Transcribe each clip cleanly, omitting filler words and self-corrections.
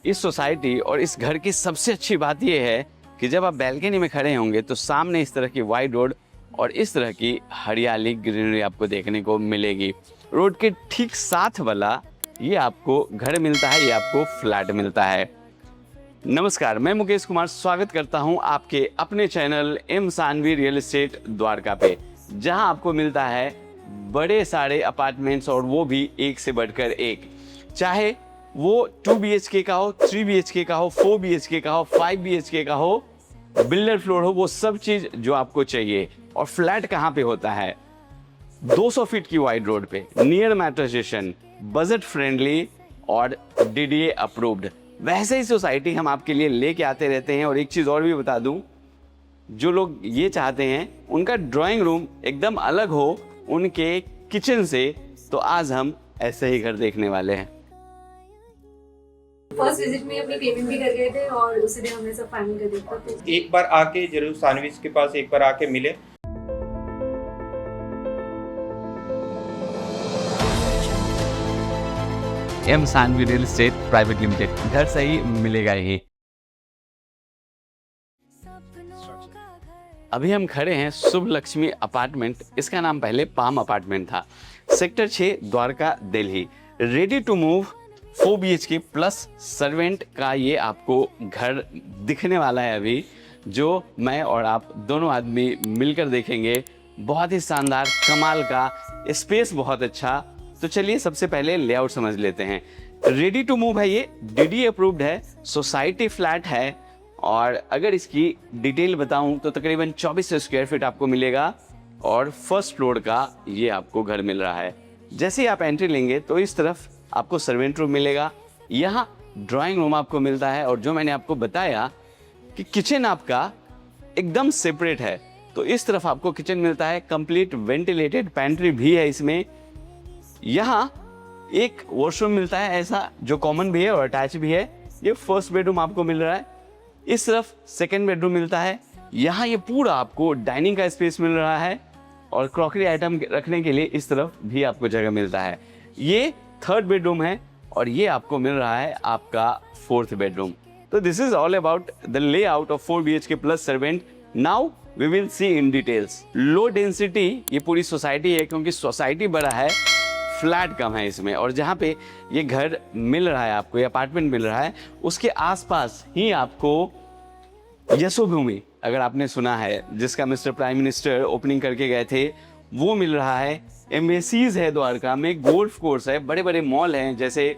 इस सोसाइटी और इस घर की सबसे अच्छी बात यह है कि जब आप बैल्कनी में खड़े होंगे तो सामने इस तरह की वाइड रोड और इस तरह की हरियाली ग्रीनरी आपको देखने को मिलेगी। रोड के ठीक साथ वाला ये आपको घर मिलता है, ये आपको फ्लैट मिलता है। नमस्कार, मैं मुकेश कुमार स्वागत करता हूं आपके अपने channel M Sanvi real estate Dwarka पे, जहां आपको मिलता है बड़े सारे अपार्टमेंट्स और वो भी एक से बढ़कर एक। चाहे वो 2 BHK का हो, 3 BHK का हो, 4 BHK का हो, 5 BHK का हो, बिल्डर फ्लोर हो, वो सब चीज जो आपको चाहिए। और फ्लैट कहाँ पे होता है? 200 फीट की वाइड रोड पे, near metro station, budget friendly और DDA अप्रूव्ड। वैसे ही सोसाइटी हम आपके लिए लेके आते रहते हैं। और एक चीज़ और भी बता दूं, जो लोग ये चाहते हैं उनका ड्राइंग रूम एकदम अलग हो उनके किचन से, तो आज हम ऐसे ही घर देखने वाले हैं। फर्स्ट विजिट में अपनी पेमेंट भी कर गए थे और उसी दिन हमने सब फाइनल कर दिया था। एक बार आके जरूर सानवीज के पास एक बार आके मिले। M Sanvi real estate private limited, घर सही मिलेगा ही। अभी हम खड़े हैं शुभ लक्ष्मी अपार्टमेंट। इसका नाम पहले पाम अपार्टमेंट था। Sector 6, Dwarka, Delhi. Ready to move 4 BHK plus servant का ये आपको घर दिखने वाला है अभी, जो मैं और आप दोनों आदमी मिलकर देखेंगे। बहुत ही शानदार, कमाल का, स्पेस बहुत अच्छा। तो चलिए सबसे पहले लेआउट समझ लेते हैं। रेडी टू मूव है, ये DDA अप्रूव्ड है, सोसाइटी फ्लैट है। और अगर इसकी डिटेल बताऊं तो तकरीबन 24 स्क्वायर फीट आपको मिलेगा और फर्स्ट फ्लोर का ये आपको घर मिल रहा है। जैसे ही आप एंट्री लेंगे तो इस तरफ आपको सर्वेंट रूम मिलेगा, यहाँ ड्राइंग रूम आपको मिलता है। और जो मैंने आपको बताया कि किचन आपका एकदम सेपरेट है, तो इस तरफ आपको किचन मिलता है। कंप्लीट वेंटिलेटेड पेंट्री भी है इसमें। यहाँ एक वॉशरूम मिलता है ऐसा, जो कॉमन भी है और अटैच भी है। ये फर्स्ट बेडरूम आपको मिल रहा है। इस तरफ सेकंड बेडरूम मिलता है। यहाँ ये पूरा आपको डाइनिंग का स्पेस मिल रहा है और क्रॉकरी आइटम रखने के लिए इस तरफ भी आपको जगह मिलता है। ये थर्ड बेडरूम है और ये आपको मिल रहा है आपका फोर्थ बेडरूम। तो this is all about the layout of 4 BHK plus servant. Now we will see in details. Low density ये पूरी सोसाइटी है, क्योंकि सोसाइटी बड़ा है, फ्लैट कम है इसमें। और जहाँ पे ये घर मिल रहा है आपको, ये अपार्टमेंट मिल रहा है, उसके आसपास ही आपको यशोभूमि, अगर आपने सुना है, जिसका मिस्टर प्राइम मिनिस्टर ओपनिंग करके गए थे, वो मिल रहा है। एम्बेसीज है द्वारका में, गोल्फ कोर्स है, बड़े बड़े मॉल हैं, जैसे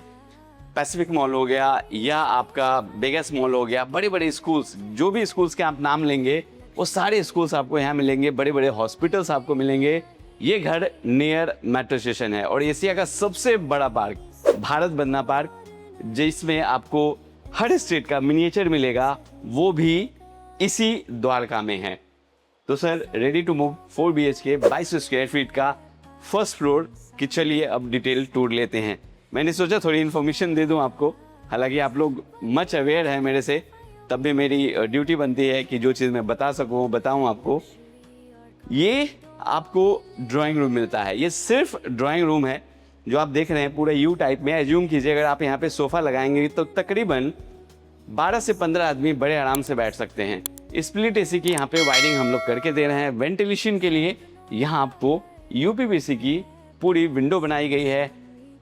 पैसिफिक मॉल हो गया या आपका बेगस मॉल हो गया। बड़े बड़े स्कूल्स, जो भी स्कूल्स के आप नाम लेंगे वो सारे स्कूल्स आपको यहाँ मिलेंगे। बड़े बड़े हॉस्पिटल्स आपको मिलेंगे। ये घर नियर मेट्रो स्टेशन है और एशिया का सबसे बड़ा पार्क, भारत बंदना पार्क, जिसमें आपको हर स्टेट का मिनिएचर मिलेगा, वो भी इसी द्वारका में है। तो sir, ready to move 4 BHK 22 square feet का फर्स्ट फ्लोर की चलिए अब डिटेल टूर लेते हैं। मैंने सोचा थोड़ी इन्फॉर्मेशन दे दूं आपको, हालांकि आप लोग मच अवेयर है मेरे से, तब भी मेरी ड्यूटी बनती है कि जो चीज़ मैं बता सकूं बताऊं आपको। ये आपको ड्राइंग रूम मिलता है। ये सिर्फ ड्राइंग रूम है जो आप देख रहे हैं, पूरा यू टाइप में। एज्यूम कीजिए अगर आप यहाँ पे सोफा लगाएंगे तो तकरीबन 12 से 15 आदमी बड़े आराम से बैठ सकते हैं। स्प्लिट AC की यहाँ पे वायरिंग हम लोग करके दे रहे हैं। वेंटिलेशन के लिए यहाँ आपको UPVC की पूरी विंडो बनाई गई है।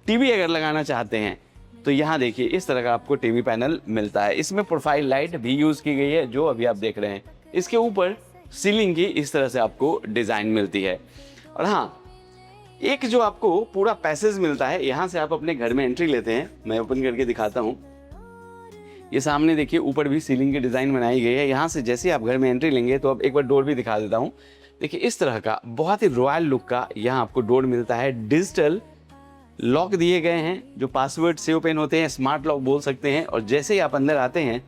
TV अगर लगाना चाहते हैं तो यहाँ देखिए इस तरह का आपको TV पैनल मिलता है। इसमें प्रोफाइल लाइट भी यूज़ की गई है, जो अभी आप देख रहे हैं। इसके ऊपर सीलिंग की इस तरह से आपको डिज़ाइन मिलती है। और हाँ, एक जो आपको पूरा पैसेज मिलता है, यहाँ से आप अपने घर में एंट्री लेते हैं। मैं ओपन करके दिखाता हूँ। ये सामने देखिए, ऊपर भी सीलिंग की डिज़ाइन बनाई गई है। यहाँ से जैसे आप घर में एंट्री लेंगे तो अब एक बार डोर भी दिखा देता हूँ। देखिए इस तरह का बहुत ही रॉयल लुक का यहाँ आपको डोर मिलता है। डिजिटल लॉक दिए गए हैं, जो पासवर्ड से ओपन होते हैं, स्मार्ट लॉक बोल सकते हैं। और जैसे ही आप अंदर आते हैं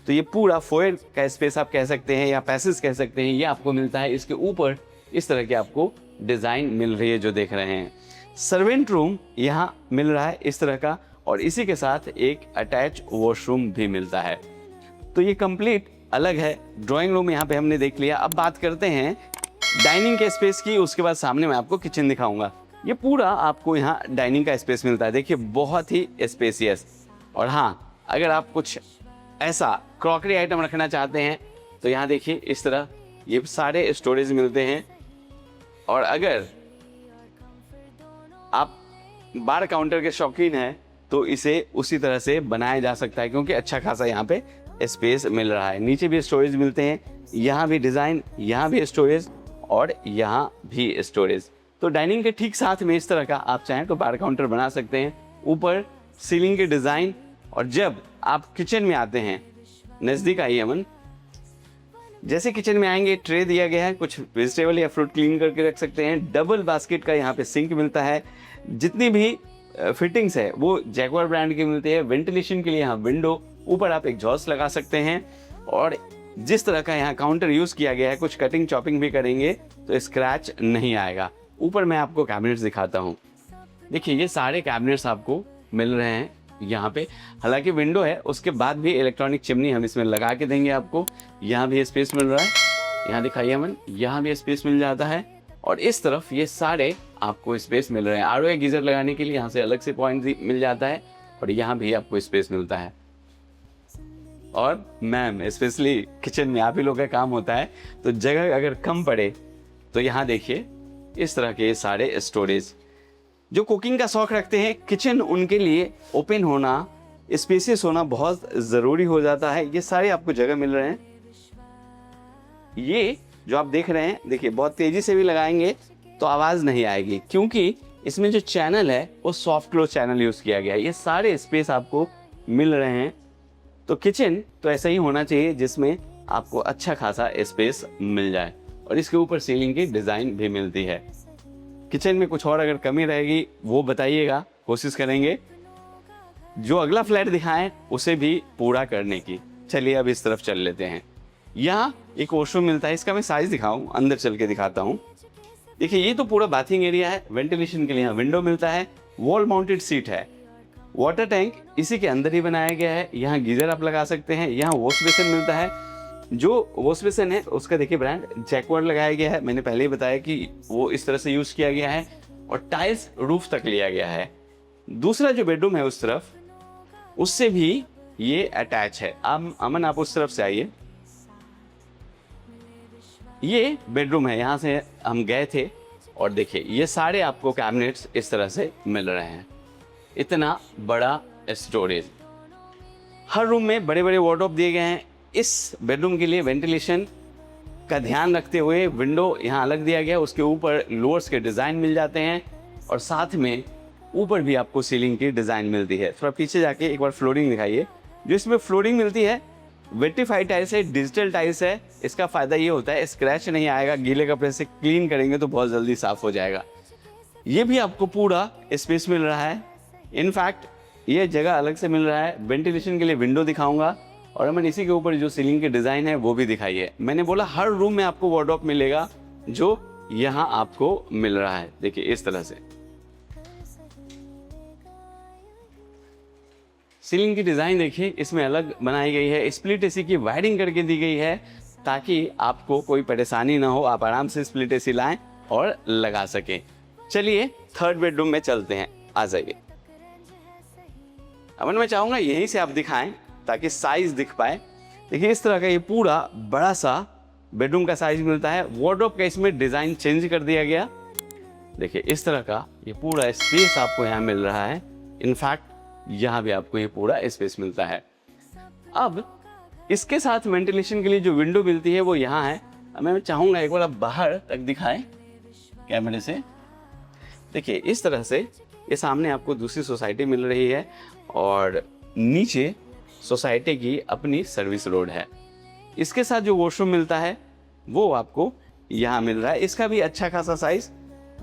तो ये पूरा फोयर का स्पेस आप कह सकते हैं या पैसेज कह सकते हैं, ये आपको मिलता है। इसके ऊपर इस तरह की आपको डिज़ाइन मिल रही है जो देख रहे हैं। सर्वेंट रूम यहाँ मिल रहा है इस तरह का, और इसी के साथ एक अटैच वॉशरूम भी मिलता है। तो ये कंप्लीट अलग है। ड्राइंग रूम यहाँ पे हमने देख लिया। अब बात करते हैं डाइनिंग के स्पेस की, उसके बाद सामने मैं आपको किचन दिखाऊंगा। ये पूरा आपको यहाँ डाइनिंग का स्पेस मिलता है। देखिए बहुत ही स्पेसियस। और हाँ, अगर आप कुछ ऐसा क्रॉकरी आइटम रखना चाहते हैं तो यहाँ देखिए इस तरह ये सारे स्टोरेज मिलते हैं। और अगर आप बार काउंटर के शौकीन हैं तो इसे उसी तरह से बनाया जा सकता है, क्योंकि अच्छा खासा यहाँ पे स्पेस मिल रहा है। नीचे भी स्टोरेज मिलते हैं, यहाँ भी डिज़ाइन, यहाँ भी स्टोरेज और यहाँ भी स्टोरेज। तो डाइनिंग के ठीक साथ में इस तरह का आप चाहें तो बार काउंटर बना सकते हैं। ऊपर सीलिंग के डिज़ाइन, और जब आप किचन में आते हैं, नज़दीक आइए अमन, जैसे किचन में आएंगे ट्रे दिया गया है, कुछ वेजिटेबल या फ्रूट क्लीन करके रख सकते हैं। डबल बास्केट का यहाँ पे सिंक मिलता है। जितनी भी फिटिंग्स है वो जैगुआर ब्रांड की मिलती है। वेंटिलेशन के लिए यहाँ विंडो, ऊपर आप एग्जॉस्ट लगा सकते हैं। और जिस तरह का यहाँ काउंटर यूज़ किया गया है, कुछ कटिंग चॉपिंग भी करेंगे तो स्क्रैच नहीं आएगा। ऊपर मैं आपको कैबिनेट्स दिखाता हूँ। देखिए ये सारे कैबिनेट्स आपको मिल रहे हैं यहाँ पे। हालांकि विंडो है, उसके बाद भी इलेक्ट्रॉनिक चिमनी हम इसमें लगा के देंगे आपको। यहाँ भी स्पेस मिल रहा है, यहाँ दिखाइए अमन, यहाँ भी स्पेस मिल जाता है। और इस तरफ ये सारे आपको स्पेस मिल रहे हैं। आरओ या गीजर लगाने के लिए यहाँ से अलग से पॉइंट मिल जाता है, और यहाँ भी आपको स्पेस मिलता है। और मैम स्पेशली किचन में आप ही लोग का काम होता है, तो जगह अगर कम पड़े तो यहाँ देखिए इस तरह के सारे स्टोरेज। जो कुकिंग का शौक रखते हैं, किचन उनके लिए ओपन होना, स्पेसियस होना बहुत ज़रूरी हो जाता है। ये सारे आपको जगह मिल रहे हैं। ये जो आप देख रहे हैं, देखिए बहुत तेज़ी से भी लगाएंगे तो आवाज़ नहीं आएगी, क्योंकि इसमें जो चैनल है वो सॉफ्ट क्लोज चैनल यूज़ किया गया है। ये सारे स्पेस आपको मिल रहे हैं। तो किचन तो ऐसा ही होना चाहिए जिसमें आपको अच्छा खासा स्पेस मिल जाए। और इसके ऊपर सीलिंग की डिज़ाइन भी मिलती है। किचन में कुछ और अगर कमी रहेगी वो बताइएगा, कोशिश करेंगे जो अगला फ्लैट दिखाएं उसे भी पूरा करने की। चलिए अब इस तरफ चल लेते हैं। यहाँ एक वॉशरूम मिलता है, इसका मैं साइज दिखाऊं, अंदर चल के दिखाता हूँ। देखिए ये तो पूरा बाथिंग एरिया है। वेंटिलेशन के लिए यहाँ विंडो मिलता है। वॉल माउंटेड सीट है। वाटर टैंक इसी के अंदर ही बनाया गया है। यहाँ गीजर आप लगा सकते हैं। यहाँ वॉश बेसिन मिलता है। जो वॉश बेसिन है उसका देखिए ब्रांड जैक्वार लगाया गया है। मैंने पहले ही बताया कि वो इस तरह से यूज़ किया गया है, और टाइल्स रूफ तक लिया गया है। दूसरा जो बेडरूम है उस तरफ, उससे भी ये अटैच है। अमन आप उस तरफ से आइए। ये बेडरूम है, यहाँ से हम गए थे। और देखिए ये सारे आपको कैबिनेट्स इस तरह से मिल रहे हैं। इतना बड़ा स्टोरेज। हर रूम में बड़े बड़े वार्डरोब दिए गए हैं। इस बेडरूम के लिए वेंटिलेशन का ध्यान रखते हुए विंडो यहाँ अलग दिया गया है। उसके ऊपर लोअर्स के डिज़ाइन मिल जाते हैं, और साथ में ऊपर भी आपको सीलिंग की डिज़ाइन मिलती है। थोड़ा पीछे जाके एक बार फ्लोरिंग दिखाइए। जो इसमें फ्लोरिंग मिलती है वेटिफाइड टाइल्स है, डिजिटल टाइल्स है। इसका फ़ायदा ये होता है स्क्रैच नहीं आएगा। गीले कपड़े से क्लीन करेंगे तो बहुत जल्दी साफ़ हो जाएगा। ये भी आपको पूरा स्पेस मिल रहा है। इनफैक्ट ये जगह अलग से मिल रहा है। वेंटिलेशन के लिए विंडो दिखाऊंगा, और मैंने इसी के ऊपर जो सीलिंग के डिज़ाइन है वो भी दिखाइए। मैंने बोला हर रूम में आपको वार्डरोब मिलेगा, जो यहाँ आपको मिल रहा है। देखिए इस तरह से सीलिंग की डिज़ाइन देखिए इसमें अलग बनाई गई है। स्प्लिट एसी की वायरिंग करके दी गई है, ताकि आपको कोई परेशानी ना हो, आप आराम से स्प्लिट एसी लाएं और लगा सकें। चलिए थर्ड बेडरूम में चलते हैं, आ जाइए। अमन मैं चाहूँगा यहीं से आप दिखाएं ताकि साइज दिख पाए। देखिए इस तरह का ये पूरा बड़ा सा बेडरूम का साइज मिलता है। वार्डरोब का इसमें डिज़ाइन चेंज कर दिया गया। देखिए इस तरह का ये पूरा स्पेस आपको यहाँ मिल रहा है। इनफैक्ट यहाँ भी आपको ये पूरा स्पेस मिलता है। अब इसके साथ वेंटिलेशन के लिए जो विंडो मिलती है वो यहाँ है। मैं चाहूँगा एक बार आप बाहर तक दिखाएं कैमरे से। देखिए इस तरह से ये सामने आपको दूसरी सोसाइटी मिल रही है, और नीचे सोसाइटी की अपनी सर्विस रोड है। इसके साथ जो वॉशरूम मिलता है वो आपको यहाँ मिल रहा है। इसका भी अच्छा खासा साइज।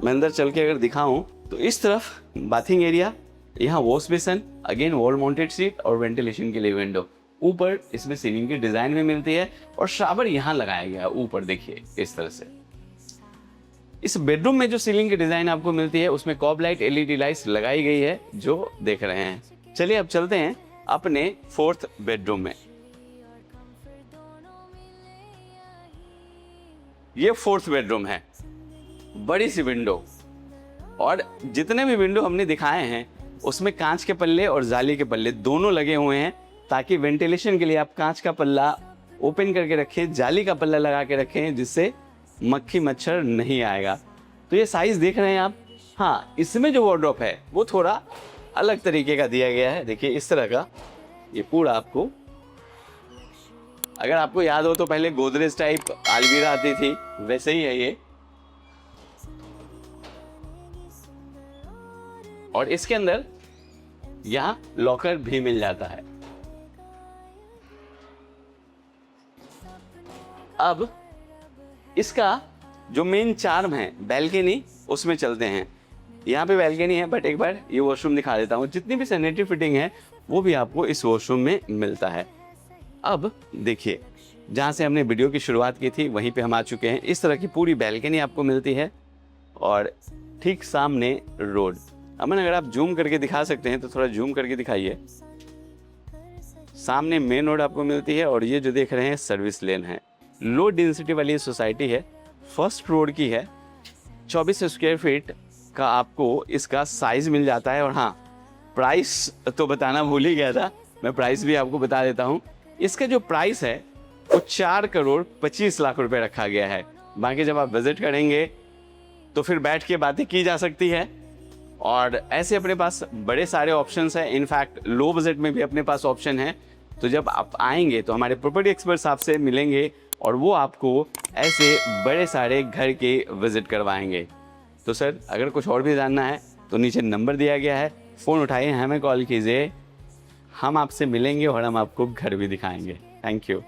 मैं अंदर चल के अगर दिखाऊं तो इस तरफ बाथिंग एरिया, यहाँ wash basin, again wall mounted seat और वेंटिलेशन के लिए विंडो। ऊपर इसमें सीलिंग की डिज़ाइन में मिलती है, और शावर यहाँ लगाया गया है ऊपर। देखिए इस तरह से इस बेडरूम में जो सीलिंग की डिज़ाइन आपको मिलती है उसमें कॉब लाइट, एलईडी लाइट्स लगाई गई है, जो देख रहे हैं। चलिए अब चलते हैं अपने फोर्थ बेडरूम में। ये फोर्थ बेडरूम है। बड़ी सी विंडो, और जितने भी विंडो हमने दिखाए हैं उसमें कांच के पल्ले और जाली के पल्ले दोनों लगे हुए हैं। ताकि वेंटिलेशन के लिए आप कांच का पल्ला ओपन करके रखें, जाली का पल्ला लगा के रखें, जिससे मक्खी मच्छर नहीं आएगा। तो ये साइज देख रहे हैं आप। हाँ, इसमें जो वार्डरोब है वो थोड़ा अलग तरीके का दिया गया है। देखिए इस तरह का ये पूरा आपको, अगर आपको याद हो तो पहले गोदरेज टाइप अलमीरा आती थी, वैसे ही है ये। और इसके अंदर यहाँ लॉकर भी मिल जाता है। अब इसका जो मेन चार्म है बैल्कनी, उसमें चलते हैं। यहाँ पे बैल्कनी है, बट एक बार ये वॉशरूम दिखा देता हूँ। जितनी भी सैनिटरी फिटिंग है वो भी आपको इस वॉशरूम में मिलता है। अब देखिए, जहाँ से हमने वीडियो की शुरुआत की थी वहीं पे हम आ चुके हैं। इस तरह की पूरी बैल्कनी आपको मिलती है और ठीक सामने रोड। अमन, अगर आप जूम करके दिखा सकते हैं तो थोड़ा जूम करके दिखाइए। सामने मेन रोड आपको मिलती है और ये जो देख रहे हैं सर्विस लेन है। लो डेंसिटी वाली सोसाइटी है, फर्स्ट फ्लोर की है। 24 स्क्वायर फीट का आपको इसका साइज मिल जाता है। और हाँ, प्राइस तो बताना भूल ही गया था, मैं प्राइस भी आपको बता देता हूँ। इसका जो प्राइस है वो 4,25,00,000 रुपए रखा गया है। बाकी जब आप विजिट करेंगे तो फिर बैठ के बातें की जा सकती है। और ऐसे अपने पास बड़े सारे ऑप्शंस हैं। इनफैक्ट लो बजट में भी अपने पास ऑप्शन है। तो जब आप आएंगे तो हमारे प्रॉपर्टी एक्सपर्ट्स आपसे मिलेंगे और वो आपको ऐसे बड़े सारे घर के विजिट करवाएंगे। तो सर, अगर कुछ और भी जानना है तो नीचे नंबर दिया गया है, फ़ोन उठाइए, हमें कॉल कीजिए, हम आपसे मिलेंगे और हम आपको घर भी दिखाएंगे। Thank you.